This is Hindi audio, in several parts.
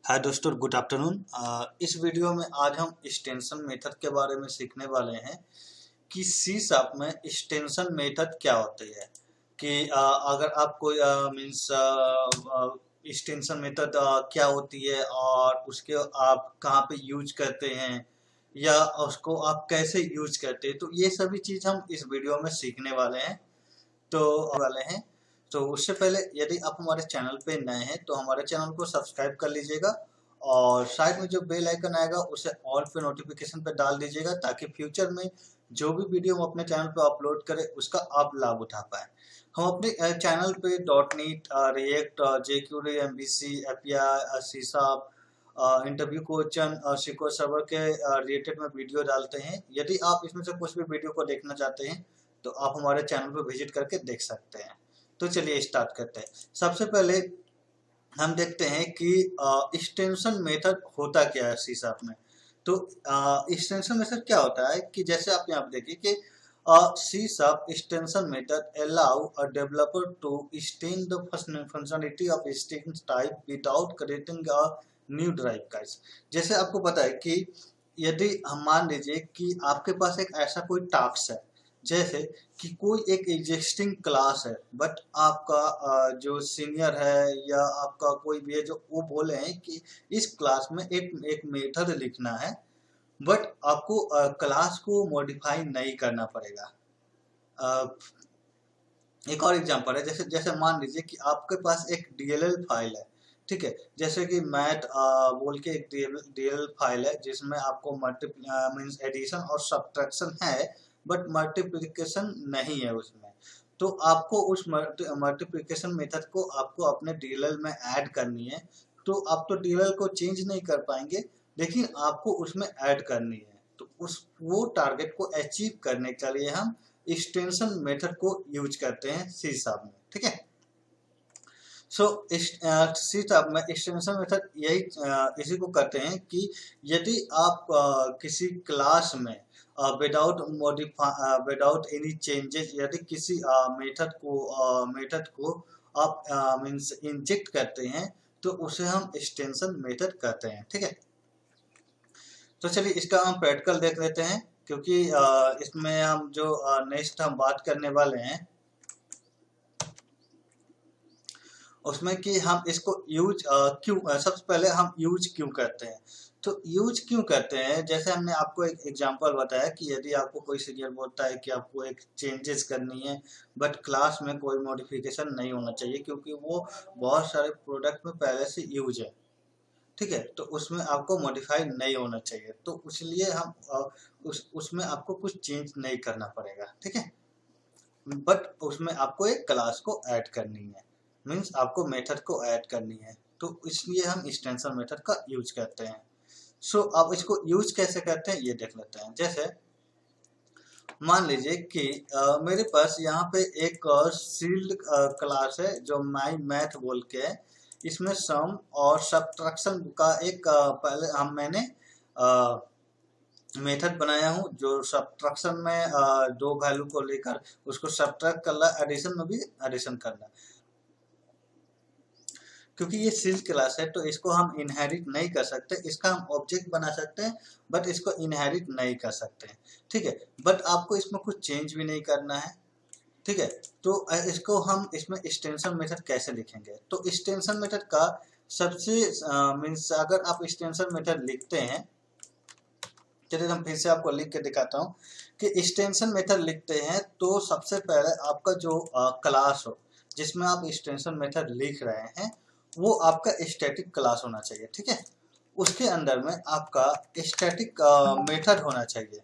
हाय दोस्तों, गुड आफ्टरनून। इस वीडियो में आज हम एक्सटेंशन मेथड के बारे में सीखने वाले हैं कि सी शार्प में एक्सटेंशन मेथड क्या होती है। कि अगर आप कोई मीन्स एक्सटेंशन मेथड क्या होती है और उसके आप कहाँ पे यूज करते हैं या उसको आप कैसे यूज करते हैं, तो ये सभी चीज़ हम इस वीडियो में सीखने वाले हैं। तो उससे पहले यदि आप हमारे चैनल पे नए हैं तो हमारे चैनल को सब्सक्राइब कर लीजिएगा और साइड में जो बेल आइकन आएगा उसे ऑल पे नोटिफिकेशन पे डाल दीजिएगा ताकि फ्यूचर में जो भी वीडियो हम अपने चैनल पे अपलोड करें उसका आप लाभ उठा पाए। हम अपने चैनल पे .NET, React, jQuery, MVC, API, C sharp, interview question, SQL server के रिलेटेड में वीडियो डालते हैं। यदि आप इसमें से कुछ भी वीडियो को देखना चाहते हैं तो आप हमारे चैनल पर विजिट करके देख सकते हैं। तो चलिए स्टार्ट करते हैं। सबसे पहले हम देखते हैं कि एक्सटेंशन मेथड होता क्या है सी शार्प में। तो एक्सटेंशन मेथड क्या होता है कि जैसे आप यहाँ पे देखिए कि C sharp extension method allow a developer to extend the functionality of string type without creating a new derived guys. जैसे आपको पता है कि यदि हम मान लीजिए कि आपके पास एक ऐसा कोई टास्क है, जैसे कि कोई एक एग्जिस्टिंग क्लास है बट आपका जो सीनियर है या आपका कोई भी है जो वो बोले हैं कि इस क्लास में एक मेथड लिखना है बट आपको क्लास को मॉडिफाई नहीं करना पड़ेगा। एक और एग्जांपल है, जैसे जैसे मान लीजिए कि आपके पास एक DLL फाइल है, ठीक है। जैसे कि मैथ बोल के एक DLL फाइल है जिसमें आपको मीन्स एडिशन और सब्ट्रैक्शन है बट मल्टीप्लिकेशन नहीं है उसमें। तो आपको उस मल्टीप्लिकेशन मेथड को आपको अपने DLL में ऐड करनी है। तो आप तो DLL को चेंज नहीं कर पाएंगे लेकिन आपको उसमें ऐड करनी है। तो वो टारगेट को अचीव करने के लिए हम एक्सटेंशन मेथड को यूज करते हैं सी शार्प में, ठीक है। सो सी शार्प में एक्सटेंशन मेथड यही इसी को कहते हैं कि यदि आप किसी क्लास में विदाउट एनी चेंजेस यदि किसी मेथड को आप मीन्स इंजेक्ट करते हैं तो उसे हम एक्सटेंशन मेथड कहते हैं, ठीक है। तो चलिए इसका हम प्रैक्टिकल देख लेते हैं क्योंकि इसमें हम जो नेक्स्ट हम बात करने वाले हैं उसमें कि हम इसको यूज क्यों सबसे पहले हम यूज क्यों करते हैं। तो यूज क्यों करते हैं, जैसे हमने आपको एक एग्जांपल बताया कि यदि आपको कोई सीनियर बोलता है कि आपको एक चेंजेस करनी है बट क्लास में कोई मॉडिफिकेशन नहीं होना चाहिए क्योंकि वो बहुत सारे प्रोडक्ट में पहले से यूज है, ठीक है। तो उसमें आपको मॉडिफाई नहीं होना चाहिए, तो इसलिए हम उसमें आपको कुछ चेंज नहीं करना पड़ेगा, ठीक है। बट उसमें आपको एक क्लास को ऐड करनी है, मीन्स आपको मेथड को ऐड करनी है, तो इसलिए हम एक्सटेंशन मेथड का यूज करते हैं। सो अब इसको यूज कैसे करते हैं ये देख लेते हैं। जैसे मान लीजिए कि मेरे पास यहाँ पे एक सील्ड क्लास है जो माई मैथ बोल के है। इसमें सम और सब्ट्रैक्शन का एक पहले मैंने मेथड बनाया हूँ जो सब्ट्रैक्शन में दो वैल्यू को लेकर उसको सब्ट्रैक्ट करना, एडिशन में भी एडिशन करना। क्योंकि ये सील्ड क्लास है तो इसको हम इनहेरिट नहीं कर सकते, इसका हम ऑब्जेक्ट बना सकते हैं बट इसको इनहेरिट नहीं कर सकते हैं, ठीक है। बट आपको इसमें कुछ चेंज भी नहीं करना है, ठीक है। तो इसको हम इसमें एक्सटेंशन मेथड कैसे लिखेंगे, तो एक्सटेंशन मेथड का सबसे मीन्स अगर आप एक्सटेंशन मेथड लिखते हैं, चलिए हम फिर से आपको लिख के दिखाता हूँ कि एक्सटेंशन मेथड लिखते हैं तो सबसे पहले आपका जो क्लास हो जिसमें आप एक्सटेंशन मेथड लिख रहे हैं वो आपका स्टैटिक क्लास होना चाहिए, ठीक है। उसके अंदर में आपका स्टैटिक मेथड होना चाहिए,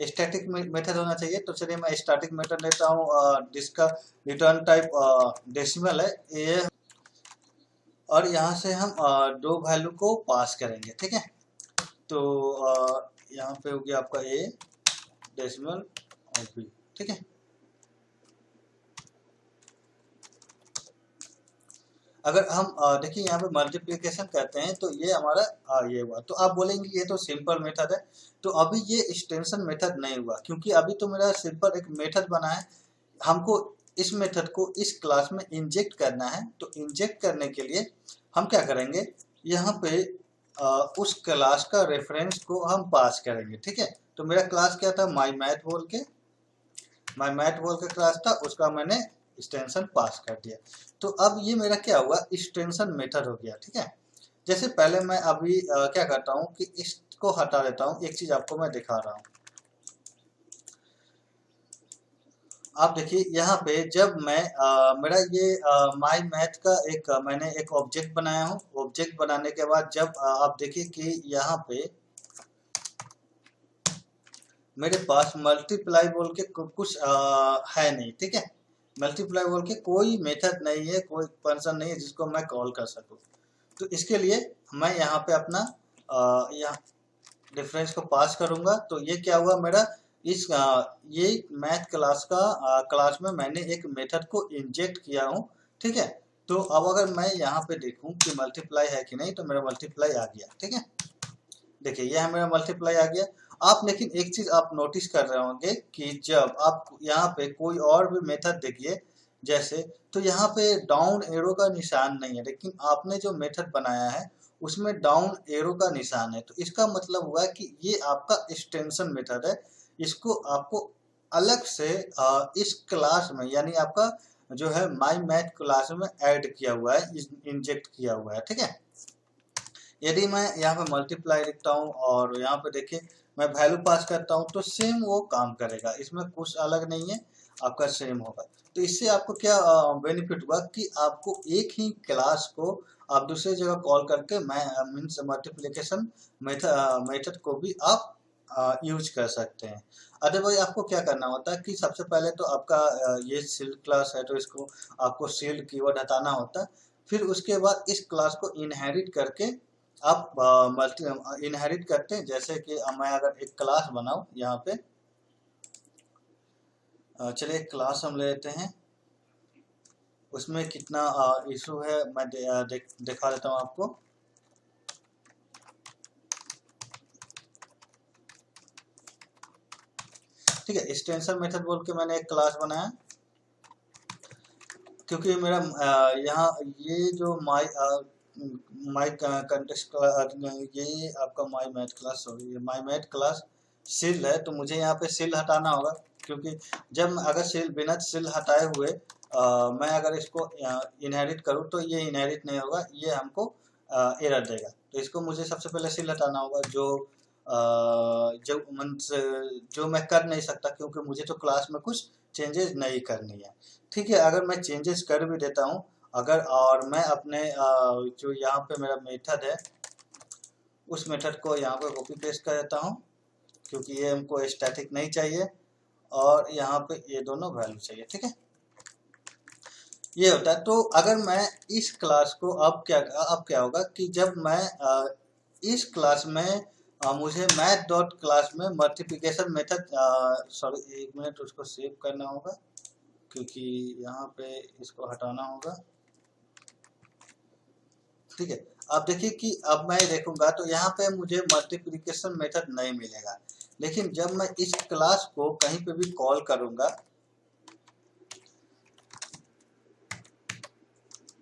स्टैटिक मेथड होना चाहिए। तो चलिए मैं स्टैटिक मेथड लेता हूँ जिसका रिटर्न टाइप डेसिमल है ये, और यहाँ से हम दो वैल्यू को पास करेंगे, ठीक है। तो यहाँ पे हो गया आपका ए डेसिमल और बी, ठीक है। अगर हम देखिए यहाँ पे मल्टीप्लिकेशन करते हैं तो ये हमारा ये हुआ, तो आप बोलेंगे ये तो सिंपल मेथड है। तो अभी ये एक्सटेंशन मेथड नहीं हुआ क्योंकि अभी तो मेरा सिंपल एक मेथड बना है, हमको इस मेथड को इस क्लास में इंजेक्ट करना है। तो इंजेक्ट करने के लिए हम क्या करेंगे, यहाँ पे उस क्लास का रेफरेंस को हम पास करेंगे। ठीक है, तो मेरा क्लास क्या था, माई मैथ बोल के क्लास था, उसका मैंने एक्सटेंशन पास कर दिया। तो अब ये मेरा क्या हुआ, एक्सटेंशन मेथड हो गया। ठीक है, जैसे पहले मैं अभी क्या करता हूँ कि इसको हटा देता हूँ। एक चीज आपको मैं दिखा रहा हूँ, आप देखिए यहाँ पे जब मैं मेरा ये माई मैथ का मैंने एक ऑब्जेक्ट बनाया हूँ। ऑब्जेक्ट बनाने के बाद जब आप देखिए कि यहाँ पे मेरे पास मल्टीप्लाई बोल के कुछ है नहीं। ठीक है, मल्टीप्लाई बोल के कोई मेथड नहीं है, कोई फंक्शन नहीं है जिसको मैं कॉल कर सकूँ। तो इसके लिए मैं यहाँ पे अपना यहाँ डिफरेंस को पास करूंगा। तो ये क्या हुआ मेरा, ये मैथ क्लास में मैंने एक मेथड को इंजेक्ट किया हूँ। ठीक है, तो अब अगर मैं यहाँ पे देखूं कि मल्टीप्लाई है कि नहीं, तो मेरा मल्टीप्लाई आ गया। ठीक है, देखिए यह मेरा मल्टीप्लाई आ गया। आप लेकिन एक चीज आप नोटिस कर रहे होंगे कि जब आप यहाँ पे कोई और भी मेथड देखिए जैसे, तो यहाँ पे डाउन एरो का निशान नहीं है, लेकिन आपने जो मेथड बनाया है उसमें डाउन एरो का निशान है। तो इसका मतलब हुआ कि ये आपका एक्सटेंशन मेथड है। इसको आपको अलग से इस क्लास में, यानी आपका जो है माई मैथ क्लास में ऐड किया हुआ है, इंजेक्ट किया हुआ है। ठीक है, यदि मैं यहाँ पे मल्टीप्लाई लिखता हूँ और यहाँ पे देखिए मैं वैल्यू पास करता हूँ, तो सेम वो काम करेगा, इसमें कुछ अलग नहीं है, आपका सेम होगा। तो इससे आपको क्या बेनिफिट हुआ कि आपको एक ही क्लास को आप दूसरी जगह कॉल करके मीन्स मल्टीप्लिकेशन मेथड को भी आप यूज कर सकते हैं। अदरवाइज आपको क्या करना होता है कि सबसे पहले तो आपका ये सील्ड क्लास है, तो इसको आपको सील्ड कीवर्ड हटाना होता है। फिर उसके बाद इस क्लास को इनहेरिट करके आप इनहेरिट करते हैं। जैसे कि मैं अगर एक क्लास बनाऊं यहाँ पे, चलिए एक क्लास हम ले लेते हैं, उसमें कितना इशू है मैं दिखा देता हूँ आपको। ठीक है, एक्सटेंशन मेथड बोल के मैंने एक क्लास बनाया, क्योंकि मेरा यहाँ ये जो माई कंटेक्स्ट, ये आपका माई मैथ क्लास, सॉरी ये माई मैथ क्लास सील है, तो मुझे यहाँ पे सील हटाना होगा। क्योंकि जब अगर सील बिना सील हटाए हुए मैं अगर इसको इनहेरिट करूँ तो ये इनहेरिट नहीं होगा, ये हमको एरर देगा। तो इसको मुझे सबसे पहले सील हटाना होगा, जो मैं कर नहीं सकता, क्योंकि मुझे तो क्लास में कुछ चेंजेस नहीं करनी है। ठीक है, अगर मैं चेंजेस कर भी देता हूँ अगर, और मैं अपने जो यहाँ पे मेरा मेथड है उस मेथड को यहाँ पे कॉपी पेस्ट कर देता हूँ, क्योंकि ये हमको स्टैटिक नहीं चाहिए और यहाँ पे ये दोनों वैल्यू चाहिए। ठीक है, ये होता है। तो अगर मैं इस क्लास को अब क्या होगा कि जब मैं इस क्लास में मुझे मैथ डॉट क्लास में मल्टीप्लिकेशन मेथड, सॉरी एक मिनट, उसको सेव करना होगा क्योंकि यहाँ पे इसको हटाना होगा। ठीक है, अब देखिए कि अब मैं देखूंगा तो यहाँ पे मुझे मल्टीप्लिकेशन मेथड नहीं मिलेगा, लेकिन जब मैं इस क्लास को कहीं पे भी कॉल करूंगा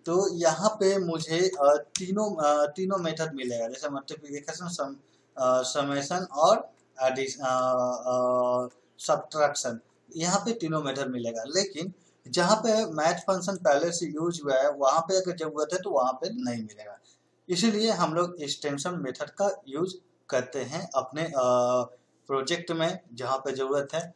तो यहाँ पे मुझे तीनों मेथड मिलेगा, जैसे मल्टीप्लिकेशन, समेशन और सब्ट्रैक्शन। यहाँ पे तीनों मेथड मिलेगा, लेकिन जहाँ पे मैथ फंक्शन पहले से यूज हुआ है वहाँ पे अगर जरूरत है तो वहाँ पे नहीं मिलेगा। इसीलिए हम लोग एक्सटेंशन मेथड का यूज करते हैं अपने प्रोजेक्ट में जहाँ पे जरूरत है।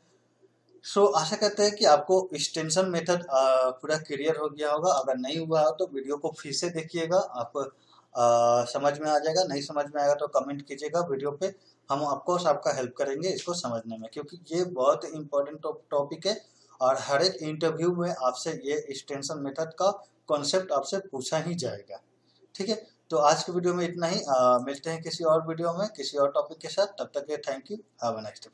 सो आशा करते हैं कि आपको एक्सटेंशन मेथड पूरा क्लियर हो गया होगा। अगर नहीं हुआ हो तो वीडियो को फिर से देखिएगा, आपको समझ में आ जाएगा। नहीं समझ में आएगा तो कमेंट कीजिएगा वीडियो पे, हम आपको आपका हेल्प करेंगे इसको समझने में, क्योंकि ये बहुत इंपॉर्टेंट टॉपिक है और हर एक इंटरव्यू में आपसे ये एक्सटेंशन मेथड का कॉन्सेप्ट आपसे पूछा ही जाएगा। ठीक है, तो आज के वीडियो में इतना ही। मिलते हैं किसी और वीडियो में किसी और टॉपिक के साथ, तब तक के thank you, have a nice day.